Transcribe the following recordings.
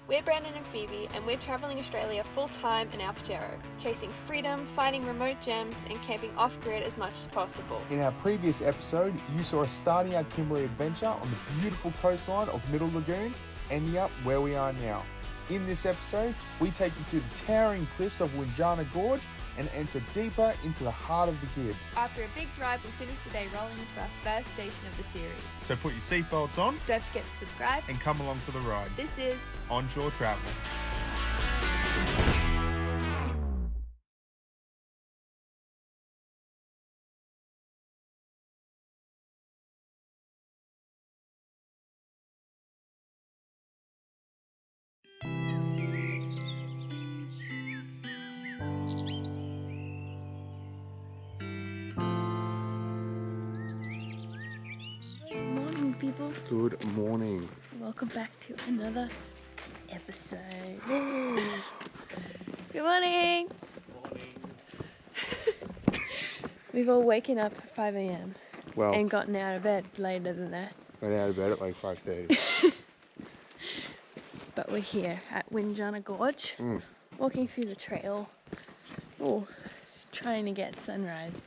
We're Brandon and Phoebe, and we're travelling Australia full-time in our Pajero, chasing freedom, finding remote gems, and camping off-grid as much as possible. In our previous episode, you saw us starting our Kimberley adventure on the beautiful coastline of Middle Lagoon, ending up where we are now. In this episode, we take you through the towering cliffs of Windjana Gorge and enter deeper into the heart of the Gibb. After a big drive, we finish the day rolling into our first station of the series. So put your seatbelts on Don't forget to subscribe and come along for the ride. This is Onshore Travel. people. Good morning. Welcome back to another episode. Good morning. We've all waken up at 5 a.m. Well, and gotten out of bed later than that. got out of bed at like 5:30. But we're here at Windjana Gorge, walking through the trail, trying to get sunrise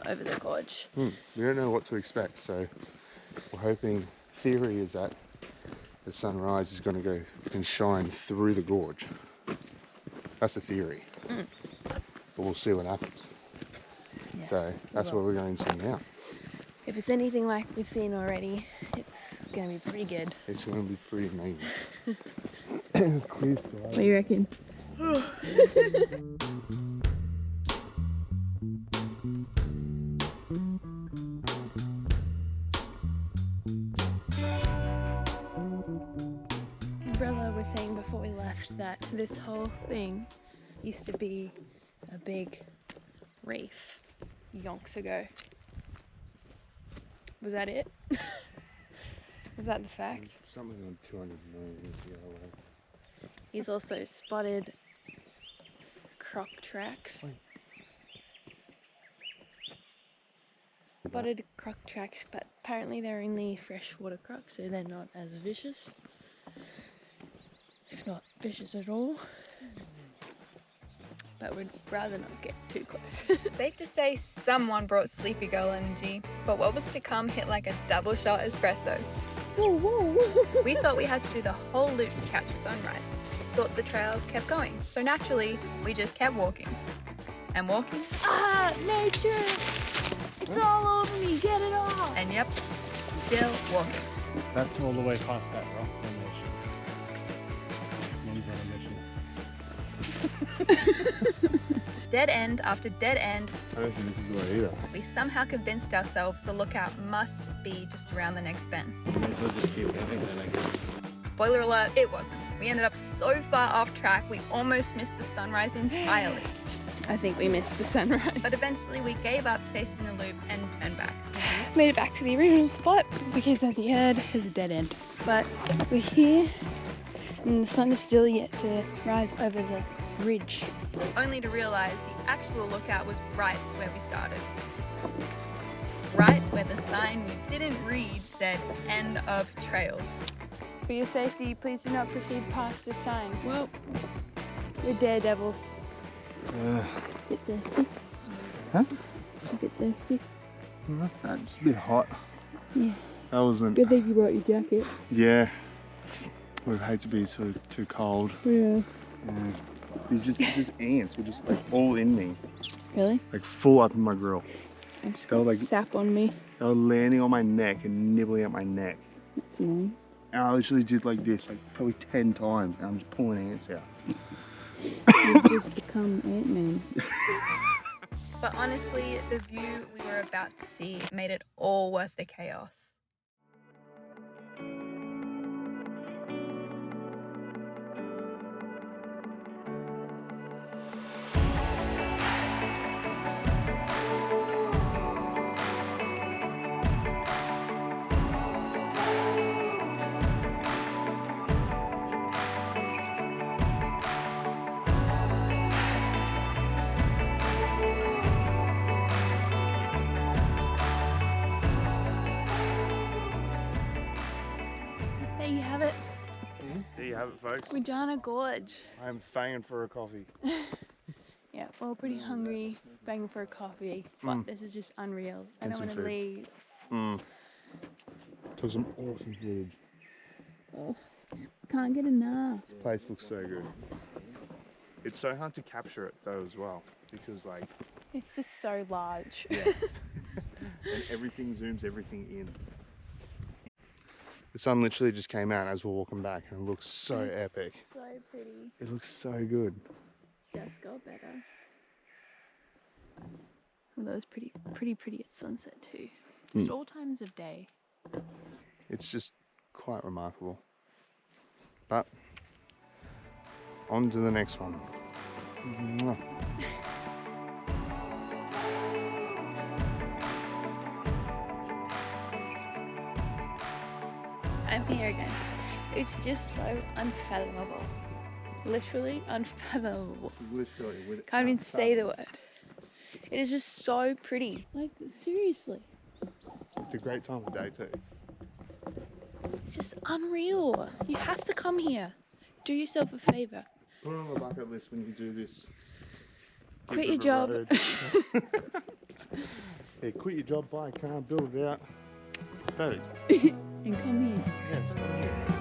over the gorge. We don't know what to expect, so we're hoping, theory is that the sunrise is going to go and shine through the gorge. That's the theory. But we'll see what happens. Yes, So that's what we're going to now. If it's anything like we've seen already, it's going to be pretty good. It's going to be pretty amazing. It's clear sky. What do you reckon? Brother was saying before we left that this whole thing used to be a big reef yonks ago. Was that it? Was that the fact? Something on 200 million years ago. He's also spotted croc tracks. Spotted croc tracks, but apparently they're only freshwater crocs, so they're not as vicious. If not vicious at all. But we'd rather not get too close. Safe to say someone brought sleepy girl energy, but what was to come hit like a double shot espresso. We thought we had to do the whole loop to catch the sunrise. Thought the trail kept going, so naturally we just kept walking. And walking. Ah, nature! It's all over me, get it all! And yep, still walking. That's all the way past that rock formation. One's on a mission. Dead end after dead end, I don't think this is the way either. we somehow convinced ourselves the lookout must be just around the next bend. May as well just keep going then, I guess. Spoiler alert, it wasn't. We ended up so far off track we almost missed the sunrise entirely. I think we missed the sunrise. But eventually we gave up chasing the loop and turned back. Made it back to the original spot because, as you heard, it's a dead end. But we're here and the sun is still yet to rise over the ridge. Only to realise the actual lookout was right where we started. Right where the sign we didn't read said end of trail. For your safety, please do not proceed past the sign. Well, we're daredevils. Bit thirsty. Huh? A bit thirsty. That's just a bit hot. Yeah. That wasn't. Good thing you brought your jacket. Yeah. Would hate to be too cold. Yeah. Yeah. It's just ants were just like all in me. Really? Like full up in my grill. I'm just They were got like- sap on me. They were landing on my neck and nibbling at my neck. That's annoying. And I literally did like this, like probably 10 times, and I'm just pulling ants out. You've just become Ant-Man. But honestly, the view we were about to see made it all worth the chaos. have it, folks. Windjana Gorge. I'm fanging for a coffee. Yeah, we're all pretty hungry, banging for a coffee, but this is just unreal. I And don't some want to food. leave. Took some awesome footage. Oh, just can't get enough. This place looks so good. It's so hard to capture it though as well, because like, It's just so large. yeah. And everything zooms everything in. The sun literally just came out as we're walking back and it looks so epic. So pretty. It looks so good. Just got better. Although it's pretty at sunset too. Just all times of day. It's just quite remarkable. But on to the next one. Mwah. I'm here again. It's just so unfathomable. Literally unfathomable. Literally with Can't even say the word. It is just so pretty. Like, seriously. It's a great time of day too. It's just unreal. You have to come here. Do yourself a favor. Put it on the bucket list when you do this. Quit your Gibb job. River Road. Yeah, quit your job, buy a car, build it out. Perfect. And come here. Yes, come here.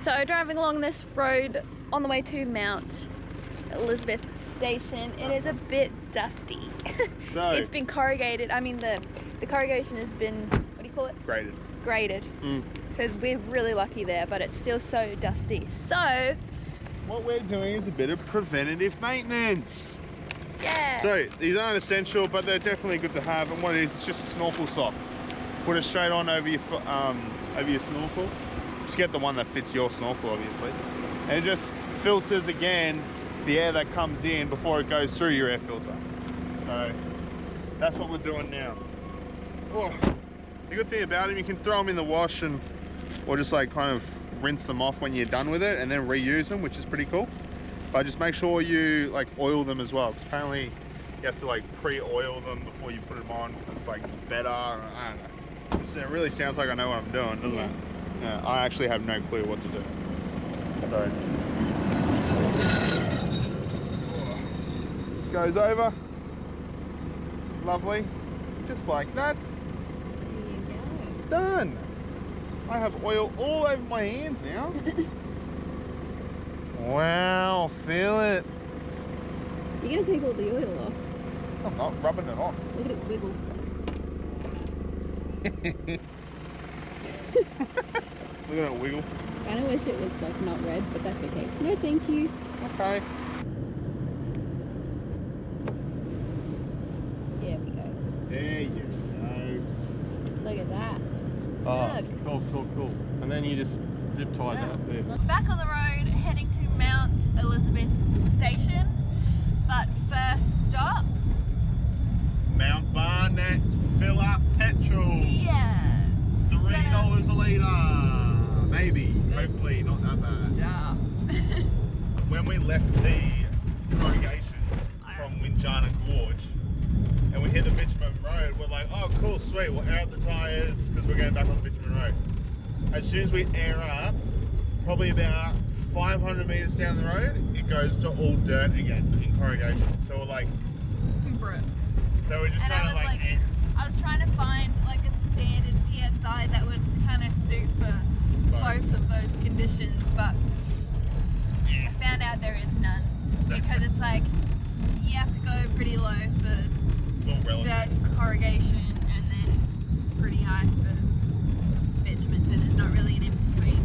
So driving along this road on the way to Mount Elizabeth Station, it is a bit dusty. So It's been corrugated. I mean the corrugation has been, what do you call it? graded. Graded. So we're really lucky there, but it's still so dusty. So What we're doing is a bit of preventative maintenance. yeah. So these aren't essential, but they're definitely good to have. And what it is, it's just a snorkel sock. Put it straight on over your snorkel. Just get the one that fits your snorkel, obviously. And it just filters again the air that comes in before it goes through your air filter. So that's what we're doing now. Oh, the good thing about them, you can throw them in the wash and or just like kind of rinse them off when you're done with it and then reuse them, which is pretty cool. But just make sure you like oil them as well, because apparently you have to like pre-oil them before you put them on, because it's like better. I don't know. It really sounds like I know what I'm doing, doesn't it? Yeah, I actually have no clue what to do. So goes over, lovely, just like that. There you go. Done. I have oil all over my hands now. Wow, feel it. You're gonna take all the oil off. I'm not rubbing it on. Look at it wiggle. Look at it wiggle. Kinda wish it was like not red, but that's okay. No thank you. Okay. There we go. There you go. Look at that. Oh, Snug. cool. And then you just zip tie that there. Back on the road, heading to Mount Elizabeth Station. But first stop, Mount Barnett, fill up petrol. yeah. $3 a litre. Maybe. Hopefully not that bad. Duh. When we left the corrugations from Windjana Gorge and we hit the bitumen road, we're like, oh cool, sweet, we'll air up the tyres because we're going back on the bitumen road. As soon as we air up, probably about 500 metres down the road, it goes to all dirt again in corrugation. So we're like, so we're just And kind of like, eh. I was trying to find like a standard PSI that would kind of suit for both of those conditions, but I found out there is none, because it's like you have to go pretty low for It's all relative. dirt corrugation and then pretty high for bitumen, so there's not really an in-between.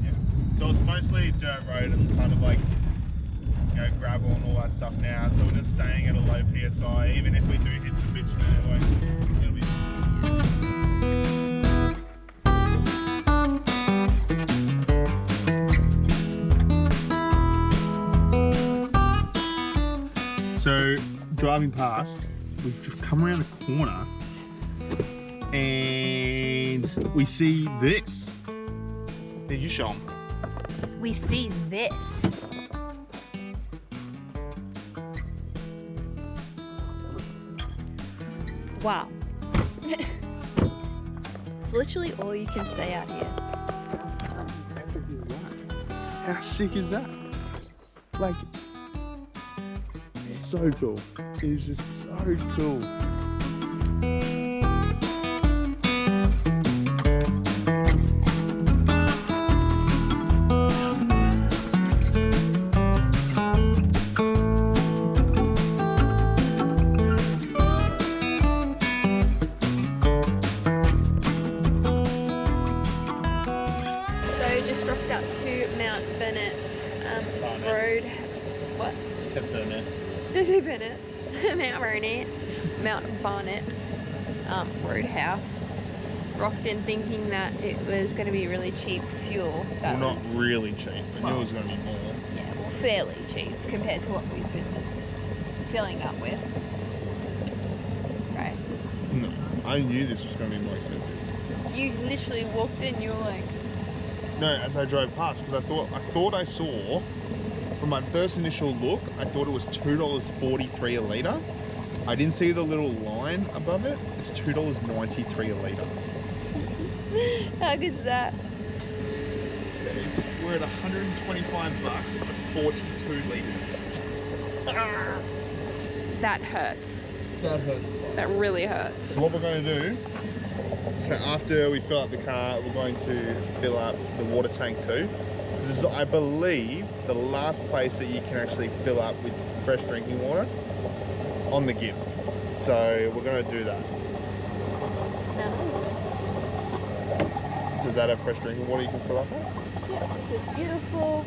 Yeah. So it's mostly dirt road and kind of like, you know, gravel and all that stuff now. So we're just staying at a low PSI. Even if we do hit some bitumen, it'll be driving past, we've just come around the corner and we see this. Here, you show them. We see this. Wow. It's literally all you can say out here. How sick is that? Like, it's so cool. It's just so cool. Barnett Road. What? Except Barnett. Did you Barnett? Mount Barnett Roadhouse. Rocked in thinking that it was going to be really cheap fuel. Well, not really cheap. I knew it was going to be more. Yeah, well, fairly cheap compared to what we've been filling up with. Right. No, I knew this was going to be more expensive. You literally walked in. You were like. No, as I drove past, because I thought I saw, from my first initial look, I thought it was $2.43 a litre. I didn't see the little line above it. It's $2.93 a litre. How good is that? We're at $125 for 42 litres. That hurts. That hurts a lot. That really hurts. So what we're going to do, so after we fill up the car, we're going to fill up the water tank too. This is, I believe, the last place that you can actually fill up with fresh drinking water on the Gibb. So we're going to do that. Does that have fresh drinking water you can fill up at? Yeah, it says beautiful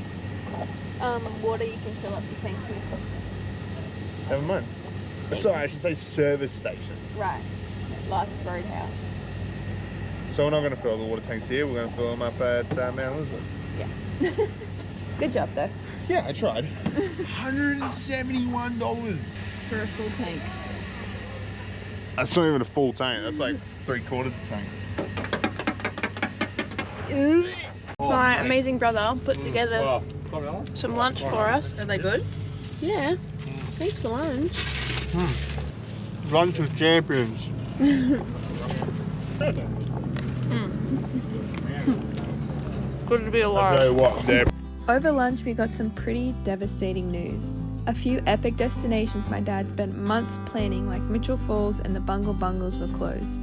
water you can fill up your tanks with. Never mind. Sorry, I should say service station. Right. Last Roadhouse. So we're not going to fill the water tanks here, we're going to fill them up at Mount Elizabeth. Yeah. Good job though. Yeah, I tried. $171 for a full tank. That's not even a full tank, that's like 3/4 a tank. My amazing brother put together some lunch for us. Are they good? Yeah. Thanks for lunch. Lunch with champions. Good to be I'll alive. tell you what, they're Over lunch, we got some pretty devastating news. A few epic destinations my dad spent months planning, like Mitchell Falls and the Bungle Bungles, were closed.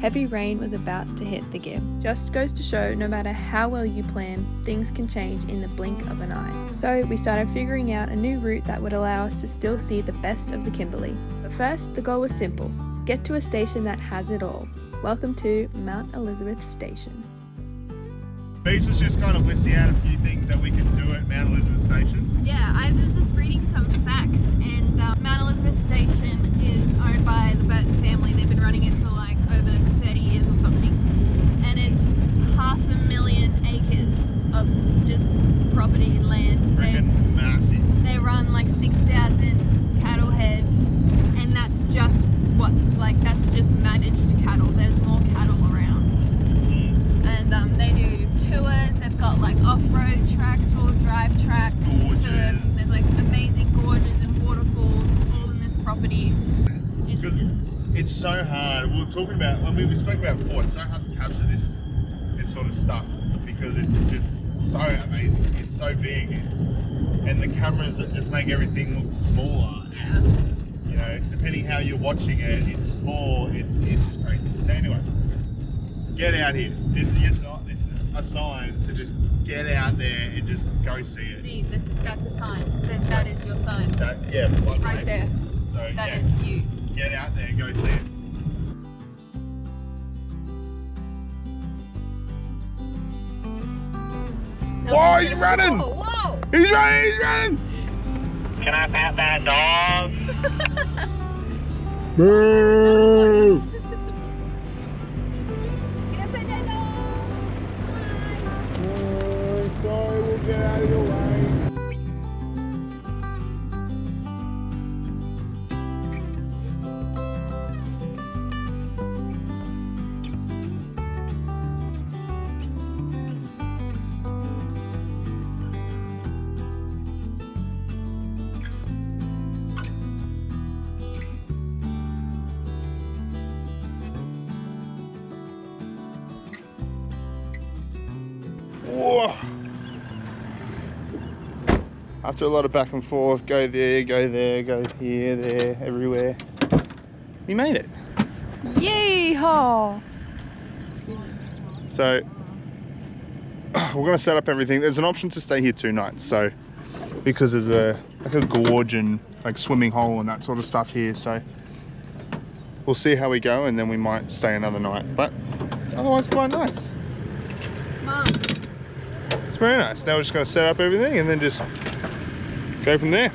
Heavy rain was about to hit the Gibb. Just goes to show, no matter how well you plan, things can change in the blink of an eye. So we started figuring out a new route that would allow us to still see the best of the Kimberley. But first, the goal was simple: get to a station that has it all. Welcome to Mount Elizabeth Station. Beach was just kind of listing out a few things that we could do at Mount Elizabeth Station. Yeah, I was just reading some facts, and Mount Elizabeth Station is owned by the Barnett family. They've been running it for like over 30 years or something, and it's 500,000 acres of just property and land. Freaking massive. They run like 6,000 cattle head, and that's just that's just managed cattle. There's more cattle around, and they do tours. They've got like off-road tracks, all drive tracks. There's like amazing gorges and waterfalls all in this property. It's so hard. We were talking about, when we spoke about before, it's so hard to capture this sort of stuff because it's just so amazing. It's so big. And the cameras that just make everything look smaller. Yeah. You know, depending how you're watching it, it's small. It's just crazy. So anyway, get out here. This is a sign to just get out there and just go see it. See, that's a sign. That is your sign. Right there. So That is you. Get out there and go see it. Whoa, he's running! Whoa! He's running! Can I pat that dog? Boo! Sorry, we'll get out of your way. Whoa. After a lot of back and forth, go there, go here, there, everywhere, we made it. Yeehaw! So we're gonna set up everything. There's an option to stay here 2 nights, so because there's like a gorge and like swimming hole and that sort of stuff here, so we'll see how we go, and then we might stay another night, but otherwise quite nice. Mom. It's very nice. Now we're just gonna set up everything and then just go from there.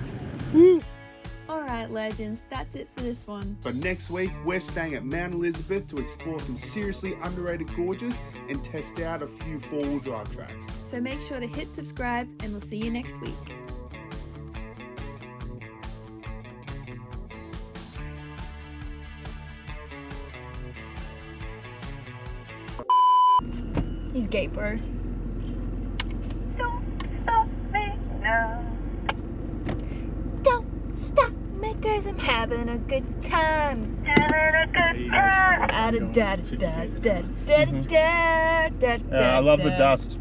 Woo! Alright legends, that's it for this one. But next week we're staying at Mount Elizabeth to explore some seriously underrated gorges and test out a few 4-wheel drive tracks. So make sure to hit subscribe and we'll see you next week. He's gay, bro. Don't stop me now. Don't stop me cause I'm having a good time. Having a good time. I love the dust.